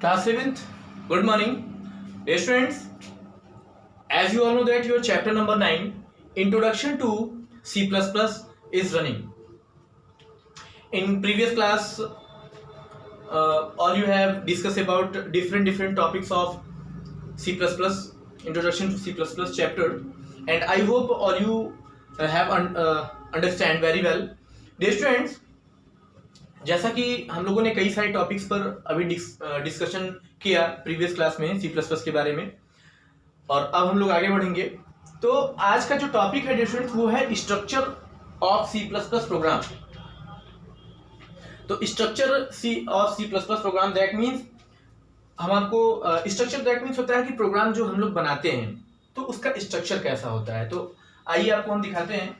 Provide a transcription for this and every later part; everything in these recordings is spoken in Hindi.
Class 7th, good morning. Dear students, as you all know that your chapter number 9, Introduction to C++ is running. In previous class, all you have discussed about different topics of C++, Introduction to C++ chapter, and I hope all you have understand very well. Dear students, जैसा कि हम लोगों ने कई सारे टॉपिक्स पर अभी डिस्कशन किया प्रीवियस क्लास में C++ के बारे में, और अब हम लोग आगे बढ़ेंगे. तो आज का जो टॉपिक है स्टूडेंट्स वो है स्ट्रक्चर ऑफ C++ प्रोग्राम. तो structure of C++ program that means हम आपको स्ट्रक्चर दैट मीन्स होता है कि प्रोग्राम जो हम लोग बनाते हैं तो उसका स्ट्रक्चर कैसा होता है. तो आइए आपको हम दिखाते हैं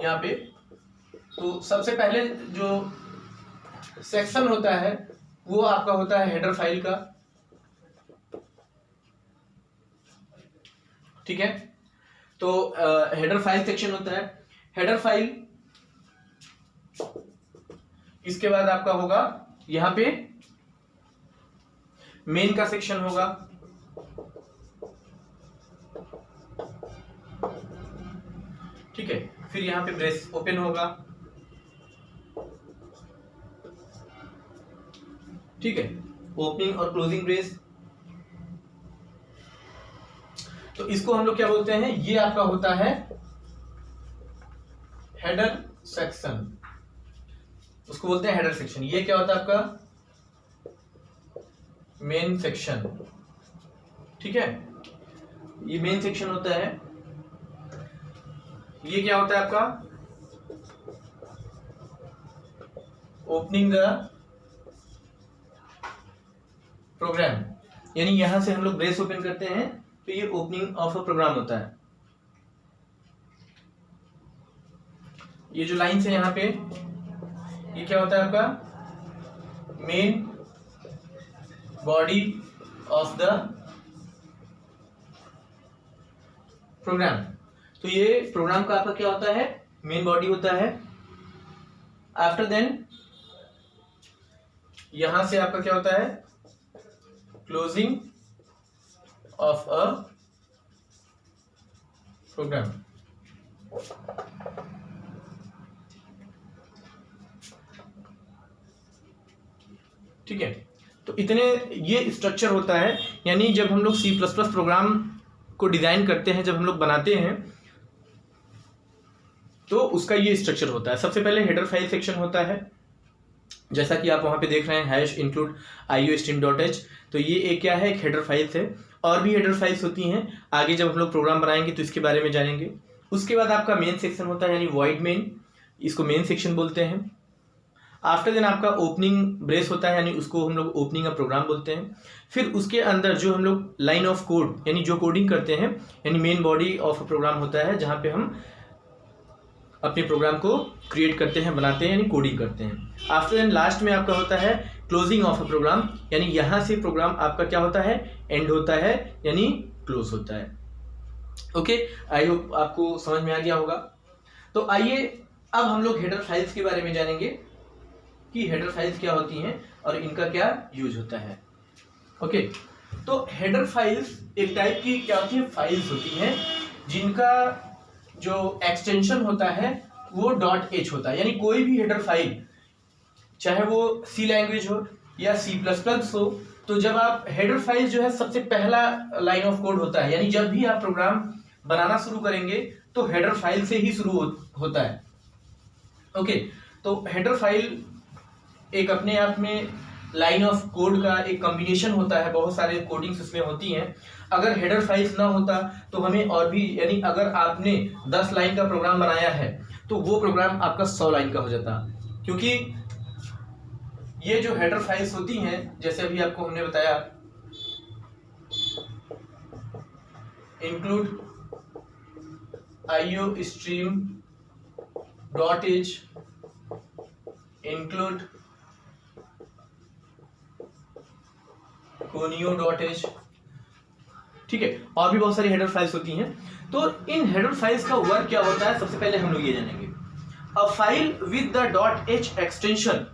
यहाँ पे. तो सबसे पहले जो सेक्शन होता है वो आपका होता है हेडर फाइल का. ठीक है, तो हेडर फाइल सेक्शन होता है. हेडर फाइल, इसके बाद आपका होगा यहां पे मेन का सेक्शन होगा. ठीक है, फिर यहां पे ब्रेस ओपन होगा. ठीक है, ओपनिंग और क्लोजिंग ब्रेस. तो इसको हम लोग क्या बोलते हैं, ये आपका होता है हेडर सेक्शन, उसको बोलते हैं हेडर सेक्शन. ये क्या होता है आपका मेन सेक्शन. ठीक है, ये मेन सेक्शन होता है. ये क्या होता है आपका ओपनिंग द प्रोग्राम, यानी यहां से हम लोग ब्रेस ओपन करते हैं तो ये ओपनिंग ऑफ अ प्रोग्राम होता है. ये जो लाइन्स है यहां पे ये क्या होता है आपका main body of the program. तो ये प्रोग्राम का आपका क्या होता है मेन बॉडी होता है. आफ्टर देन यहां से आपका क्या होता है क्लोजिंग ऑफ अ प्रोग्राम. ठीक है, तो इतने ये स्ट्रक्चर होता है. यानी जब हम लोग C++ प्रोग्राम को डिजाइन करते हैं, जब हम लोग बनाते हैं तो उसका ये स्ट्रक्चर होता है. सबसे पहले हेडर फाइल सेक्शन होता है, जैसा कि आप वहां पे देख रहे हैं हैश इंक्लूड iostream.h. तो ये एक क्या है, एक हेडर फाइल्स है. और भी हेडर फाइल्स होती हैं, आगे जब हम लोग प्रोग्राम बनाएंगे तो इसके बारे में जानेंगे. उसके बाद आपका मेन सेक्शन होता है, यानी वॉइड मेन, इसको मेन सेक्शन बोलते हैं. आफ्टर देन आपका ओपनिंग ब्रेस होता है, यानी उसको हम लोग ओपनिंग ऑफ प्रोग्राम बोलते हैं. फिर उसके अंदर जो हम लोग लाइन ऑफ कोड यानी जो कोडिंग करते हैं, यानी मेन बॉडी ऑफ प्रोग्राम होता है, जहाँ पे हम अपने प्रोग्राम को क्रिएट करते हैं, बनाते हैं, यानी कोडिंग करते हैं. आफ्टर देन लास्ट में आपका होता है क्लोजिंग ऑफ अ प्रोग्राम, यानी यहाँ से प्रोग्राम आपका क्या होता है एंड होता है, यानी क्लोज होता है. ओके, आई होप आपको समझ में आ गया होगा. तो आइए अब हम लोग हेडर फाइल्स के बारे में जानेंगे कि हेडर फाइल्स क्या होती हैं और इनका क्या यूज होता है. ओके, तो हेडर फाइल्स एक टाइप की क्या होती है फाइल्स होती हैं जिनका जो एक्सटेंशन होता है वो .h होता है. यानी कोई भी हेडर फाइल, चाहे वो C लैंग्वेज हो या C++ हो, तो जब आप हेडर फाइल जो है सबसे पहला लाइन ऑफ कोड होता है, यानी जब भी आप प्रोग्राम बनाना शुरू करेंगे तो हेडर फाइल से ही शुरू होता है. ओके, तो हेडर फाइल एक अपने आप में लाइन ऑफ कोड का एक कॉम्बिनेशन होता है, बहुत सारे कोडिंग्स उसमें होती हैं. अगर हेडर फाइल्स ना होता तो हमें और भी, यानी अगर आपने 10 लाइन का प्रोग्राम बनाया है तो वो प्रोग्राम आपका 100 लाइन का हो जाता, क्योंकि ये जो हेडर फाइल्स होती हैं, जैसे अभी आपको हमने बताया इंक्लूड iostream.h, इंक्लूड conio.h. ठीक है, और भी बहुत सारी हेडर फाइल्स होती हैं. तो इन हेडर फाइल्स का वर्क क्या होता है, सबसे पहले हम लोग ये जानेंगे. A file with the .h extension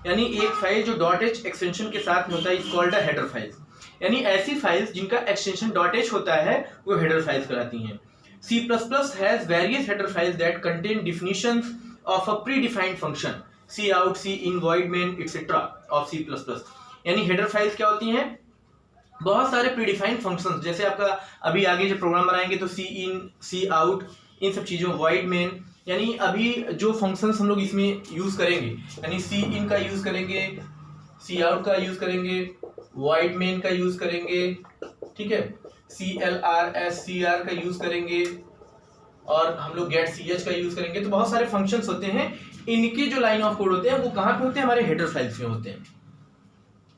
यानी एक फाइल जो .h एक्सटेंशन के साथ होता है is called a header files. यानी ऐसी फाइल्स जिनका एक्सटेंशन .h होता है वो हेडर फाइल्स कहलाती हैं। C++ has various header files that contain definitions of a predefined function, cout, cin, void main, etc. of C++। यानी हेडर फाइल्स क्या होती हैं? बहुत सारे प्रीडिफाइंड फंक्शंस, जैसे आपका अभी आगे जो प्रोग्राम बनाएंगे तो cin, cout, इन सब चीज़ों, void main, यानी अभी जो फंक्शंस हम लोग इसमें यूज करेंगे, यानी cin का यूज करेंगे, cout का यूज करेंगे, void main का यूज करेंगे, ठीक है, clr का यूज करेंगे और हम लोग get ch का यूज करेंगे। तो बहुत सारे फंक्शंस होते हैं, इनके जो लाइन ऑफ कोड होते हैं वो कहाँ पे होते हैं? हमारे हेडर फाइल्स में होते हैं,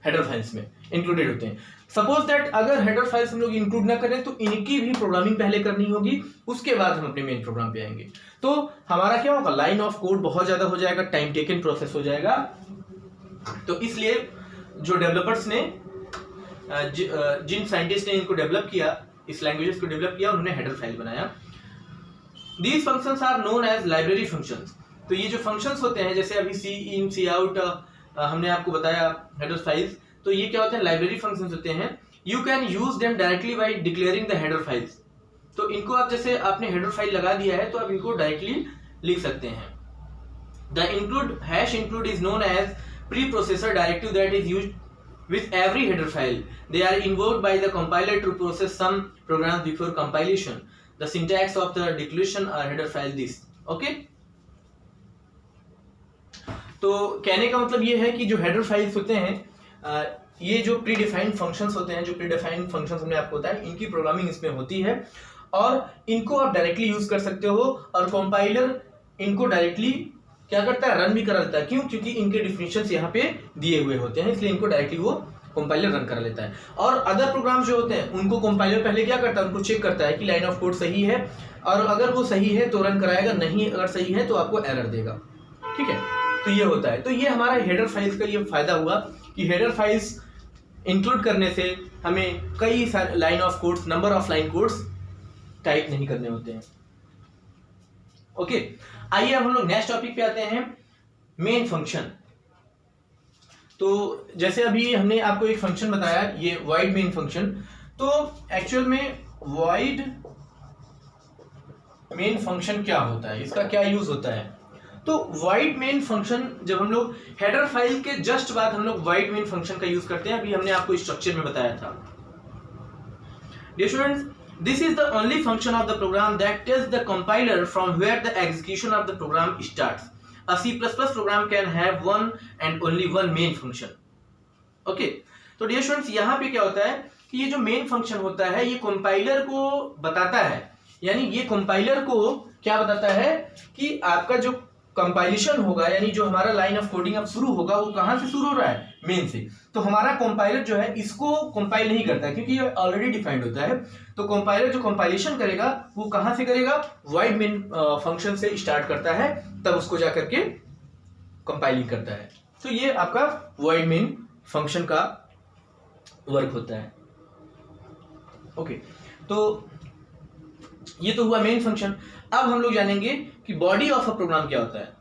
हेडर फाइल्स में इंक्लूडेड होते हैं। सपोज दैट अगर हेडर फाइल्स हम लोग इंक्लूड ना करें तो इनकी भी प्रोग्रामिंग पहले करनी होगी, उसके बाद हम अपने मेन प्रोग्राम पे आएंगे। तो हमारा क्या होगा? लाइन ऑफ कोड बहुत ज्यादा हो जाएगा, टाइम टेकन प्रोसेस हो जाएगा। तो इसलिए जो डेवलपर्स ने जिन साइंटिस्ट ने इनको डेवलप किया, इस लैंग्वेजेस को डेवलप किया, उन्होंने हेडर फाइल बनाया। These functions are known as library functions. तो ये जो फंक्शंस होते हैं, जैसे अभी cin, cout हमने आपको बताया हेडर फाइल्स, तो ये क्या होते हैं? लाइब्रेरी फंक्शंस होते हैं। You can use them directly by declaring the header files. तो इनको आप जैसे आपने हेडर फाइल लगा दिया है तो आप इनको डायरेक्टली लिख सकते हैं। The include hash include is known as preprocessor directive that is used with every header file. They are invoked by the compiler to process some programs before compilation. The syntax of the declaration or header file this. Okay? तो कहने का मतलब ये है कि जो हेडर फाइल्स होते हैं, ये जो प्री डिफाइंड फंक्शंस होते हैं, जो प्री डिफाइंड फंक्शंस हमने आपको बताया, इनकी प्रोग्रामिंग इसमें होती है और इनको आप डायरेक्टली यूज कर सकते हो और कंपाइलर इनको डायरेक्टली क्या करता है? रन भी करा देता है। क्यों? क्योंकि इनके डिफिनेशंस यहाँ पे दिए हुए होते हैं, इसलिए इनको डायरेक्टली वो कंपाइलर रन करा लेता है। और अदर प्रोग्राम जो होते हैं उनको कंपाइलर पहले क्या करता है? उनको चेक करता है कि लाइन ऑफ कोड सही है, और अगर वो सही है तो रन कराएगा, नहीं अगर सही है तो आपको एरर देगा। ठीक है, तो ये होता है। तो ये हमारा हेडर फाइल्स का ये फायदा हुआ कि हेडर फाइल्स इंक्लूड करने से हमें कई सारे line of codes, number of line codes type नहीं करने होते हैं। ओके, आइए अब हम लोग नेक्स्ट टॉपिक पे आते हैं, मेन फंक्शन। तो जैसे अभी हमने आपको एक फंक्शन बताया, ये void main फंक्शन। तो एक्चुअल में void main फंक्शन क्या होता है, इसका क्या यूज होता है? तो void main फंक्शन जब हम लोग हेडर फाइल के जस्ट बाद हम लोग void main फंक्शन का यूज करते हैं। अभी हमने आपको स्ट्रक्चर में बताया था। Dear students, this is the only function of the program that tells the compiler from where the execution of the program starts. A C++ program can have one and only one main function. Okay, तो डियर स्टूडेंट्स यहाँ पे क्या होता है कि ये जो मेन फंक्शन होता है ये कंपाइलर को बताता है, यानी ये कंपाइलर को क्या बताता है कि आपका जो कंपाइलेशन होगा, यानी जो हमारा लाइन ऑफ कोडिंग अब शुरू होगा वो कहाँ से शुरू हो रहा है? मेन से। तो हमारा कंपाइलर जो है इसको कंपाइल नहीं करता है क्योंकि ये ऑलरेडी डिफाइंड होता है। तो कंपाइलर जो कंपाइलेशन करेगा वो कहाँ से करेगा? void main फंक्शन से स्टार्ट करता है, तब उसको जा करके कंपाइलिंग करता है। तो ये आपका void main फंक्शन का वर्क होता है। ओके, तो ये तो हुआ मेन फंक्शन। अब हम लोग जानेंगे कि बॉडी ऑफ अ प्रोग्राम क्या होता है।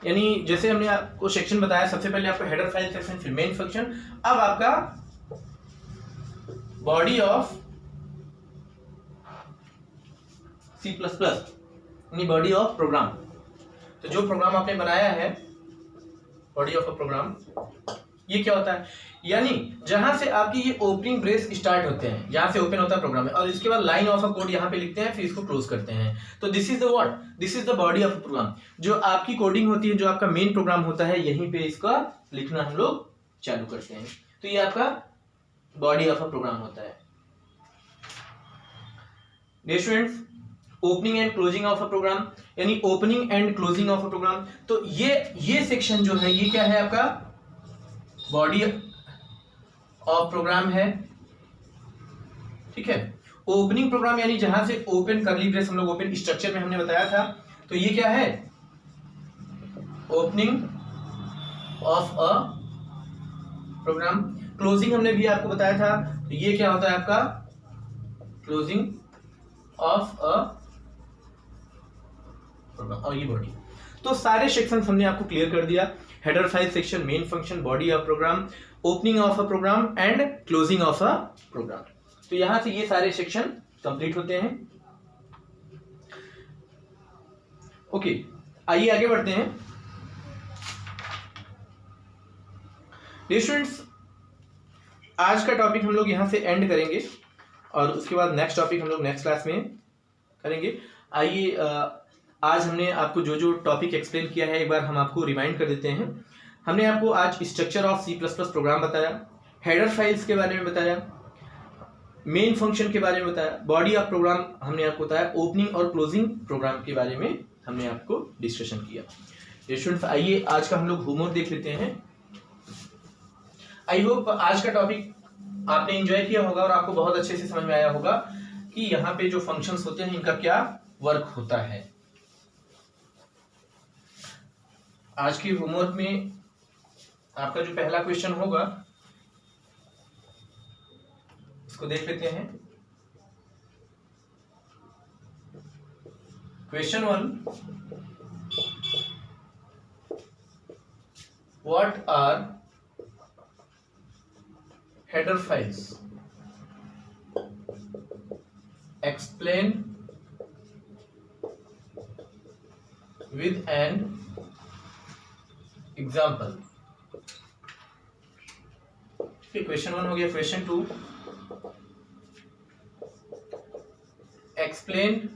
यानी जैसे हमने आपको सेक्शन बताया, सबसे पहले आपका हेडर फाइल सेक्शन, फिर मेन फंक्शन, अब आपका बॉडी ऑफ C++, यानी बॉडी ऑफ प्रोग्राम। तो जो प्रोग्राम आपने बनाया है, बॉडी ऑफ अ प्रोग्राम, ये क्या होता है? यानी जहां से आपकी ये ओपनिंग ब्रेस स्टार्ट होते हैं, जहां से ओपन होता है प्रोग्राम, और इसके बाद लाइन ऑफ अ कोड यहाँ पे लिखते हैं, फिर इसको क्लोज करते हैं। तो this is the what? This is the body of a program. जो आपकी कोडिंग होती है, जो आपका मेन प्रोग्राम होता है, यहीं पे इसका लिखना हम लोग चालू करते हैं। तो ये आपका बॉडी ऑफ अ प्रोग्राम होता है। Dear students, opening and closing of a program, यानी opening and closing of a program. तो ये सेक्शन जो है ये क्या है? आपका बॉडी ऑफ प्रोग्राम है। ठीक है, ओपनिंग प्रोग्राम यानी जहां से ओपन करली ब्रेस, हम लोग ओपन स्ट्रक्चर में हमने बताया था। तो ये क्या है? Opening of a program. Closing हमने भी आपको बताया था। तो ये क्या होता है आपका? क्लोजिंग ऑफ अ प्रोग्राम, और ये बॉडी। तो सारे सेक्शंस हमने आपको क्लियर कर दिया। Header file section, main function, body of program, opening of a program and closing of a program. तो यहां से ये सारे सेक्शन कंप्लीट होते हैं। ओके, आइए आगे बढ़ते हैं। डियर स्टूडेंट्स, आज का टॉपिक हम लोग यहाँ से एंड करेंगे और उसके बाद नेक्स्ट टॉपिक हम लोग नेक्स्ट क्लास में करेंगे। आइए, आज हमने आपको जो जो टॉपिक एक्सप्लेन किया है एक बार हम आपको रिमाइंड कर देते हैं। हमने आपको आज स्ट्रक्चर ऑफ C++ प्रोग्राम बताया, हेडर फाइल्स के बारे में बताया, मेन फंक्शन के बारे में बताया, बॉडी ऑफ प्रोग्राम हमने आपको बताया, ओपनिंग और क्लोजिंग प्रोग्राम के बारे में हमने आपको डिस्कशन किया। स्टूडेंट्स, आइए आज का हम लोग होमवर्क देख लेते हैं। आई होप आज का टॉपिक आपने एंजॉय किया होगा और आपको बहुत अच्छे से समझ में आया होगा कि यहाँ पे जो फंक्शंस होते हैं इनका क्या वर्क होता है। आज के होमवर्क में आपका जो पहला क्वेश्चन होगा इसको देख लेते हैं। Question 1, what are header files? Explain with an example। ठीक है, क्वेश्चन 1 हो गया। Question 2, explain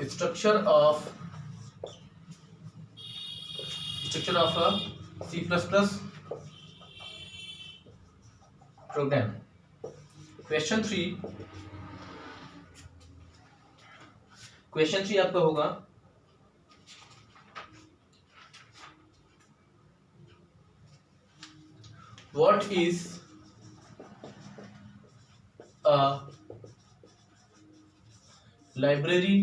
structure of a C++ program। Question 3 आपका होगा what is a library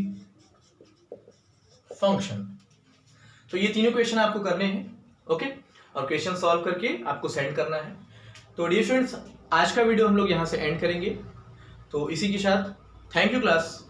function. तो ये तीनों क्वेश्चन आपको करने हैं, ओके, और क्वेश्चन सॉल्व करके आपको सेंड करना है। तो डियर स्टूडेंट्स, आज का वीडियो हम लोग यहाँ से एंड करेंगे। तो इसी के साथ थैंक यू क्लास।